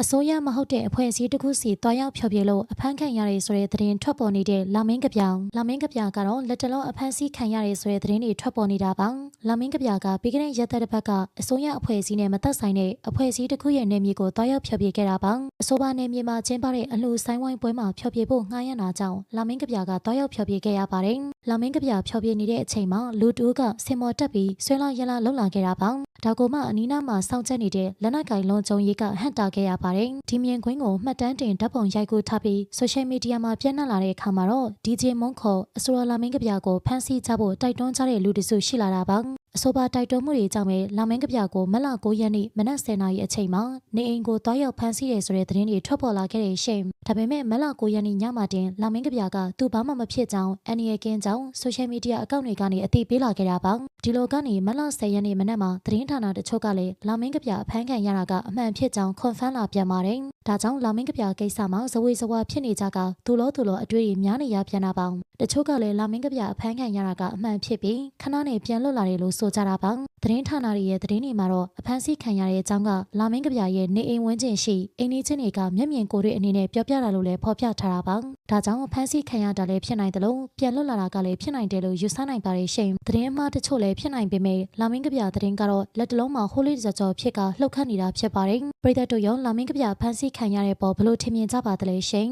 အစိုးရမဟုတ်တဲ့အဖွဲ့အစည်းတစ်ခုစီတွားရောက်ဖျော်ဖြေလို့အဖမ်းခံရတဲ့ဆိုတဲ့သတင်းထွက်ပေါ်နေတဲ့လာမင်းကပြောင်ကတော့လက်တလုံးအဖမ်းဆီးခံရတဲ့ဆိုတဲ့သတင်းတွေထွက်ပေါ်နေတာပါလာမင်းကပြောင်ကပြီးခဲ့တဲ့ရက်သက်တစ်ပတ်ကအစိုးရအဖွဲ့အစည်းနဲ့မသက်ဆိုင်တဲ့အဖွဲ့အစည်းတစ်ခုရဲ့နေမြေကိုတွားရောက်ဖျော်ဖြေခဲ့တာပါအဆိုပါနေမြေမှာကျင်းပတဲ့အလှူဆိုင်ဝိုင်းပွဲမှာဖျော်ဖြေဖို့ငှားရမ်းတာကြောင့်လာမင်းကပြောင်ကတွားရောက်ဖျော်ဖြေခဲ့ရပါတယ်လာမင်းကပြောင်ဖျော်ဖြေနေတဲ့အချိန်မှာလူတူကဆင်မော်တက်ပြီးဆွဲလာရလာလှုပ်လာခဲ့တာပါဒါကိုမှအနီးနားမှာစောင့်ကြည့်နေတဲ့လက်နက်ကင်လုံးကျုံရေးကဟန့်တာခဲ့ရပါတယ်ဒီမြင်ကွင်းကိုမှတ်တမ်းတင်ဓာတ်ပုံရိုက်ကူးထားပြီးဆိုရှယ်မီဒီယာမှာပြန့်နှံ့လာတဲ့အခါမှာတော့ DJ မွန်ခေါ်အဆိုတော်လာမင်းကပြာကိုဖမ်းဆီးကြဖို့တိုက်တွန်းကြတဲ့လူတစုရှိလာတာပါအဆိုပါတိုက်တွန်းမှုတွေကြောင့်ပဲလာမင်းကပြာကိုမလ9ရက်နေ့မနက်10:00နာရီအချိန်မှာနေအိမ်ကိုတွားရောက်ဖမ်းဆီးရဆိုတဲ့သတင်းတွေထွက်ပေါ်လာခဲ့တဲ့ရှင်ဒါပေမဲ့မလ9ရက်နေ့ညမှာတင်လာမင်းကပြာကသူ့ဘာမှမဖြစ်ကြောင်းအန်နီယကင်းကြောင်းဆိုရှယ်မီဒီယာအကောင့်တွေကနေအသိပေးလာခဲ့တာပါဒီလိုကနေမလ10ရက်နေ့မနက်မှာသတင်းဌာနတချို့ကလည်းလာမင်းကပြာအဖမ်းခံရတာကအမှန်ဖြစ်ကြောင်းကွန်ဖမ်းလာပြန်ပါတယ်ဒါကြောင့်လာမင်းကပြာကိစ္စမှာဇဝေဇဝါဖြစ်နေကြကသူလောအတွေ့အများနေရပြန်တာပါတချို့ကလည်းလာမင်းကပြာအဖမ်းခံရတာကအမှန်ဖြစ်ပြီးခဏနဲ့ပြန်လွတ်လာတယ်လို့ဆိုကြတာပါသတင်းဌာနတွေရဲ့သတင်းတွေမှာတော့အဖမ်းဆီးခံရတဲ့အကြောင်းကလာမင်းကပြာရဲ့နေအိမ်ဝန်းကျင်ရှိအိမ်နီးချင်းတွေကမျက်မြင်ကိုယ်တွေ့အနေနဲ့ပြောပြတာလို့လည်းဖော်ပြထားတာပါဒါကြောင့်ဖမ်းဆီးခံရတာလည်းဖြစ်နိုင်တယ်လို့ပြန်လွတ်လာတာကလည်းဖြစ်နိုင်တယ်လို့ယူဆနိုင်ပါတယ်ရှင်သတင်းအမှားတချို့လည်းဖြစ်နိုင်ပေမဲ့လာမင်းကပြာသတင်းကတော့လက်တလုံးမှာဟိုးလေးကြော်ဖြစ်ကလှုပ်ခတ်နေတာဖြစ်ပါတယ်ပြည်သက်တို့ရောလာမင်းကပြာဖမ်းဆီးခံရတဲ့ပေါ်ဘလို့ထင်မြင်ကြပါသလဲရှင်